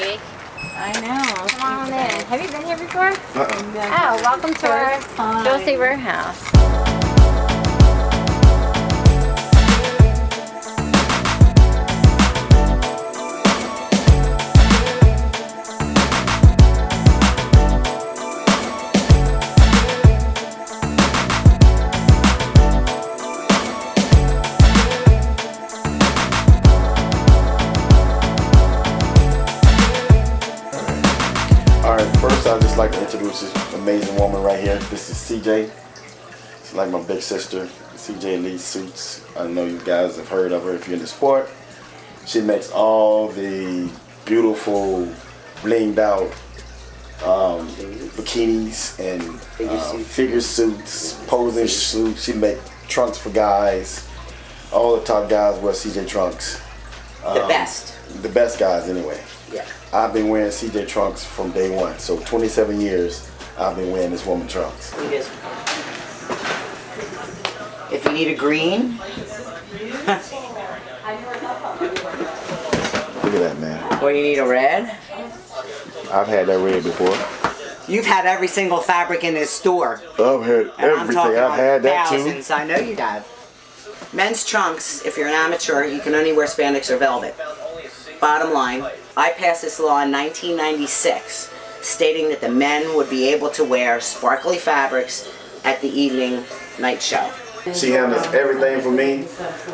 week. I know. Come on in. Have you been here before? Oh, Welcome to our Josie warehouse. Alright, first I'd just like to introduce this amazing woman right here. This is CJ. She's like my big sister. CJ Elite Suits. I know you guys have heard of her if you're into sport. She makes all the beautiful, blinged out bikinis and figure suits, posing suits. She makes trunks for guys. All the top guys wear CJ trunks. The best. The best guys anyway. Yeah. I've been wearing CJ trunks from day one. So 27 years I've been wearing this woman trunks. It is. If you need a green. Look at that, man. Or you need a red. I've had that red before. You've had every single fabric in this store. I've had And I'm everything. talking I've had that thousands. too. I know you have. Men's trunks, if you're an amateur, you can only wear spandex or velvet. Bottom line, I passed this law in 1996, stating that the men would be able to wear sparkly fabrics at the evening night show. She handles everything for me.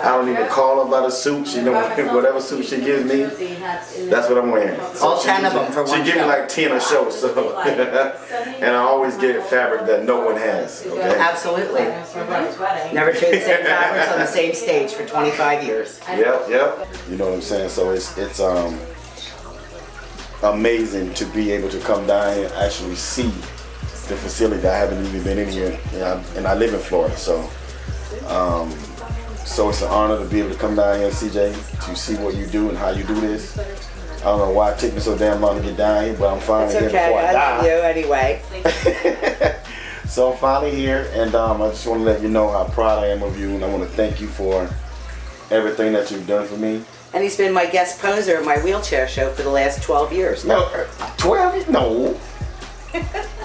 I don't even call her about a suit. She knows whatever suit she gives me, that's what I'm wearing. So All 10 of them for one She gives me show. like 10 a show, so and I always get fabric that no one has. Okay. Absolutely. Never trade the same fabrics on the same stage for 25 years. Yep. You know what I'm saying? So it's amazing to be able to come down here and actually see the facility. I haven't even been in here, and I live in Florida, so it's an honor to be able to come down here, CJ, to see what you do and how you do this. I don't know why it took me so damn long to get down here, but I'm finally It's here okay, before I I love you die. anyway. So I'm finally here, and I just want to let you know how proud I am of you, and I want to thank you for everything that you've done for me. And he's been my guest poser at my wheelchair show for the last 12 years. No, 12? No.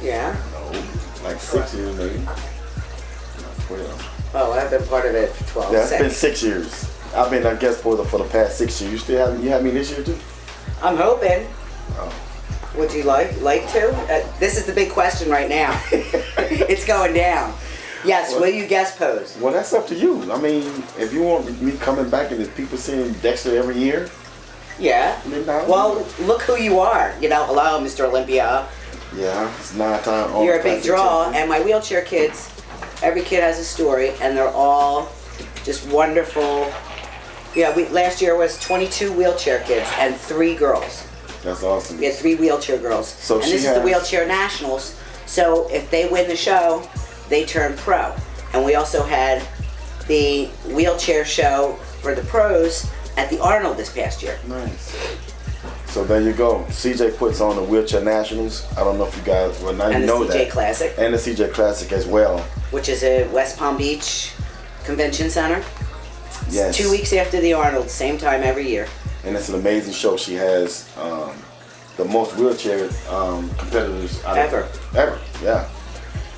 Yeah. No, like 6 years maybe. Not 12. Oh, I've been part of it for 12. Yeah, it's been Six. 6 years. I've been a guest poser for the past 6 years. You have me this year too? I'm hoping. Oh. Would you like to? This is the big question right now. It's going down. Yes, will you guest pose? Well, that's up to you. I mean, if you want me coming back and there's people seeing Dexter every year, Yeah. then no. Well, look who you are. You know, hello, Mr. Olympia. Yeah, it's 9 times on. You're a big draw, and my wheelchair kids, every kid has a story, and they're all just wonderful. Yeah, last year was 22 wheelchair kids and 3 girls. That's awesome. We had 3 wheelchair girls. So and she this is the has- Wheelchair Nationals. So if they win the show, they turn pro. And we also had the wheelchair show for the pros at the Arnold this past year. Nice. So there you go. CJ puts on the Wheelchair Nationals. I don't know if you guys, well, now you And the know CJ that. Classic, And the CJ Classic as well. which is at West Palm Beach Convention Center. Yes. 2 weeks after the Arnold, same time every year. And it's an amazing show. She has the most wheelchair competitors Ever. Ever, yeah.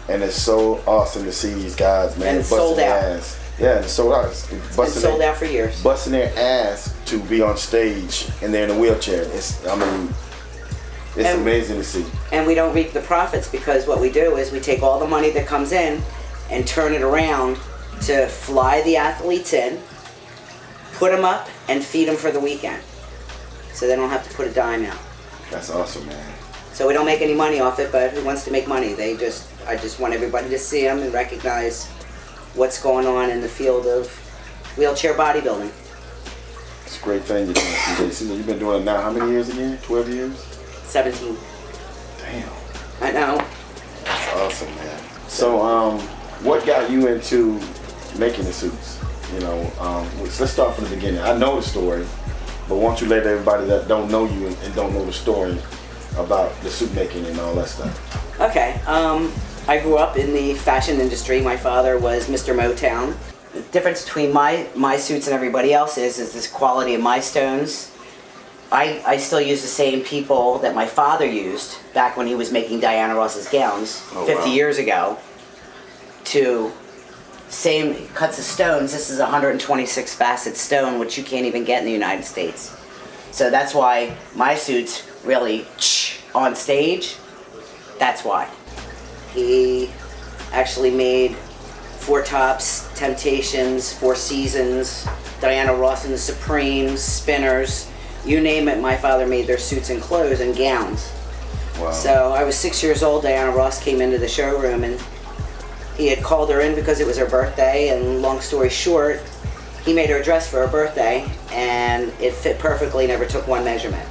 And it's so awesome to see these guys, man. And it's busting sold their out. ass. Yeah, it's sold out. It's It's busting sold their, out for years. busting their ass to be on stage and they're in a wheelchair. It's And- amazing to see. And we don't reap the profits because what we do is we take all the money that comes in and turn it around to fly the athletes in, put them up, and feed them for the weekend. So they don't have to put a dime out. That's awesome, man. So we don't make any money off it, but who wants to make money? I just want everybody to see them and recognize what's going on in the field of wheelchair bodybuilding. It's a great thing you're doing, CJ. CJ, you've been doing it now how many years again? 12 years? 17. Damn. I know. That's awesome, man. So, what got you into making the suits? You know, let's start from the beginning. I know the story, but why don't you let everybody that don't know you and don't know the story about the suit making and all that stuff? Okay. I grew up in the fashion industry. My father was Mr. Motown. The difference between my suits and everybody else is this quality of my stones I still use the same people that my father used back when he was making Diana Ross's gowns 50 years ago. To same cuts of stones. This is a 126 facet stone, which you can't even get in the United States. So that's why my suits really on stage. That's why. He actually made Four Tops, Temptations, Four Seasons, Diana Ross and the Supremes, Spinners, you name it. My father made their suits and clothes and gowns. Wow. So I was 6 years old. Diana Ross came into the showroom, and he had called her in because it was her birthday, and long story short, he made her a dress for her birthday, and it fit perfectly, never took one measurement.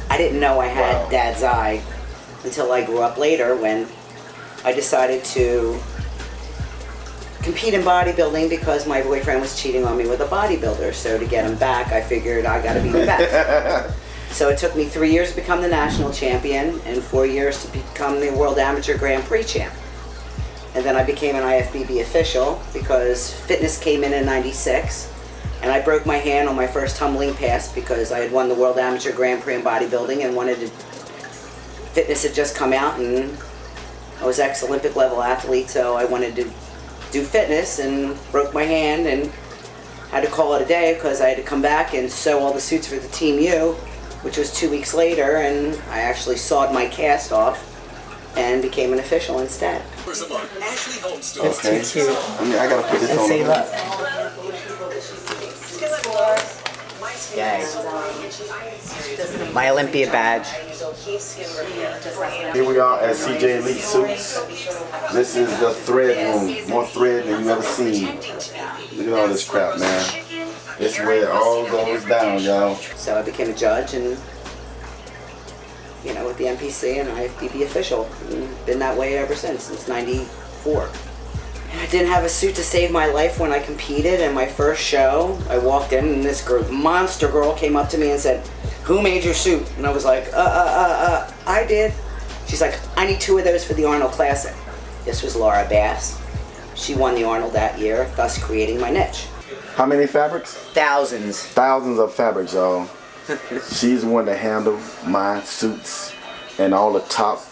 I didn't know I had Dad's eye until I grew up later, when I decided to compete in bodybuilding because my boyfriend was cheating on me with a bodybuilder. So to get him back, I figured I gotta be the best. So it took me 3 years to become the national champion and 4 years to become the World Amateur Grand Prix champ. And then I became an IFBB official because fitness came in '96, and I broke my hand on my first tumbling pass because I had won the World Amateur Grand Prix in bodybuilding and wanted to. Fitness had just come out, and I was ex-Olympic level athlete, so I wanted to do fitness, and broke my hand and had to call it a day because I had to come back and sew all the suits for the Team U, which was 2 weeks later, and I actually sawed my cast off and became an official instead. Okay. It's too cute. I gotta put this And on. say, look. Yay. My Olympia badge. Here we are at CJ Elite Suits. This is the thread room. More thread than you've ever seen. Look at all this crap, man. It's where it all goes down, y'all. So I became a judge, and with the NPC and IFBB official. And been that way ever since '94. I didn't have a suit to save my life when I competed. In my first show, I walked in and this monster girl came up to me and said, "Who made your suit?" And I was like, I did. She's like, "I need 2 of those for the Arnold Classic." This was Laura Bass. She won the Arnold that year, thus creating my niche. How many fabrics? Thousands. Thousands of fabrics, y'all. She's the one that handled my suits and all the top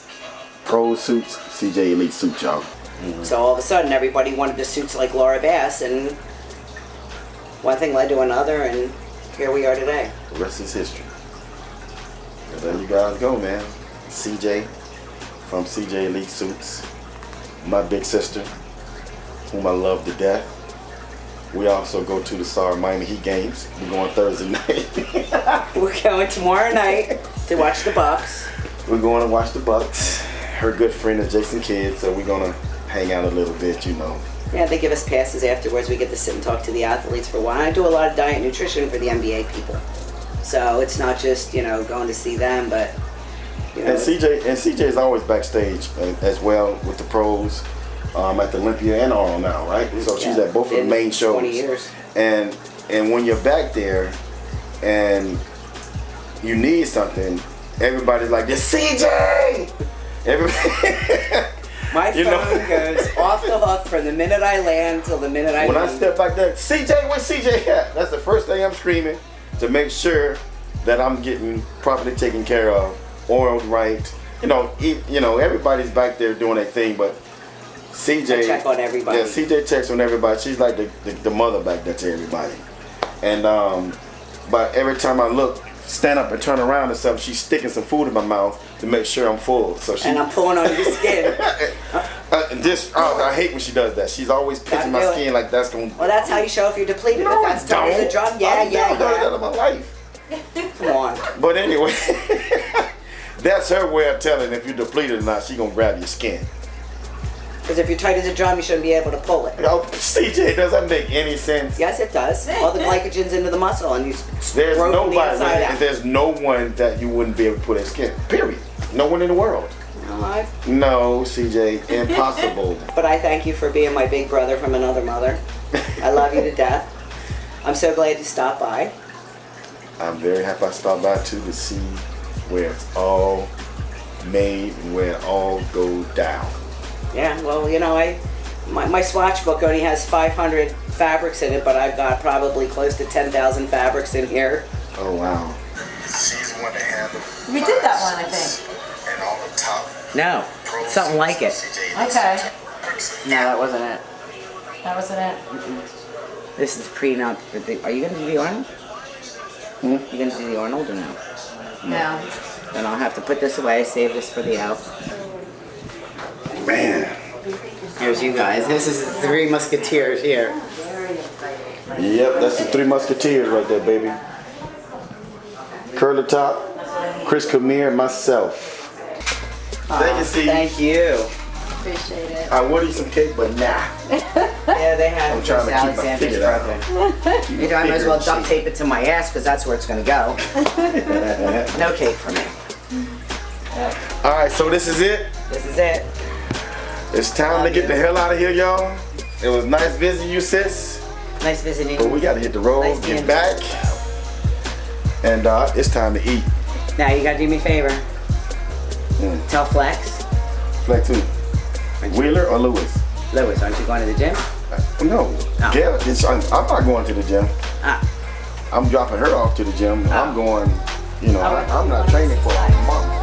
pro suits. CJ Elite Suits, y'all. So all of a sudden, everybody wanted the suits like Laura Bass, and one thing led to another, and here we are today. The rest is history. And there you guys go, man. CJ from CJ Elite Suits. My big sister, whom I love to death. We also go to the SAR Miami Heat games. We're going Thursday night. We're going tomorrow night to watch the Bucks. We're going to watch the Bucks. Her good friend is Jason Kidd, so we're going to hang out a little bit, Yeah, they give us passes afterwards. We get to sit and talk to the athletes for a while. I do a lot of diet and nutrition for the NBA people. So it's not just, going to see them, but, And CJ is always backstage as well with the pros at the Olympia and Arnold now, right? So she's at both of the main shows. 20 years. And when you're back there and you need something, everybody's like, "This CJ!" Everybody. My phone goes off the hook from the minute I land till the minute I When leave. I step back there, "CJ, where's CJ at?" That's the first thing I'm screaming to make sure that I'm getting properly taken care of, oiled right. Everybody's back there doing their thing, but CJ. I check on everybody. Yeah, CJ checks on everybody. She's like the mother back there to everybody. And but every time I look, stand up and turn around and something, she's sticking some food in my mouth to make sure I'm full. So she, and I'm pulling on your skin. I hate when she does that. She's always pinching my skin like that's going. Well, that's how you show if you're depleted. No, if that's don't. the drum, I've never heard that in my life. Come on. But anyway, that's her way of telling if you're depleted or not. She gonna grab your skin. Because if you're tight as a drum, you shouldn't be able to pull it. Oh, CJ, does that make any sense? Yes, it does. All the glycogen's into the muscle, and you There's grow from the nobody, inside out. there's no one that you wouldn't be able to pull their skin. Period. No one in the world. No, CJ, impossible. But I thank you for being my big brother from another mother. I love you to death. I'm so glad you stopped by. I'm very happy I stopped by too to see where it's all made and where it all goes down. Yeah, well, my swatch book only has 500 fabrics in it, but I've got probably close to 10,000 fabrics in here. Oh wow. We did that one, I think. No, something like it. Okay. No, that wasn't it. That wasn't it. This is pre-nup. Are you gonna do the Arnold? You gonna do the Arnold or no? No. Then I'll have to put this away. Save this for the out. Man. Here's you guys. This is the Three Musketeers here. Yep, that's the Three Musketeers right there, baby. Curly Top, Chris Camille, and myself. Thank you, C. Thank you. Appreciate it. I wanted some cake, but nah. Yeah, they have I'm trying to keep my Alexander's figure out. birthday. Maybe I might as well duct tape it to my ass because that's where it's gonna go. No cake for me. All right, so this is it. This is it. It's time to get the hell out of here, y'all. It was nice visiting you, sis. Nice visiting. But we gotta hit the road, Nice get being back, and it's time to eat. Now you gotta do me a favor. Tell Flex. Flex who? Wheeler or Lewis? Lewis, aren't you going to the gym? No. Oh. Gail, I'm not going to the gym. Ah. I'm dropping her off to the gym. Oh. I'm going, I'm not training for a month.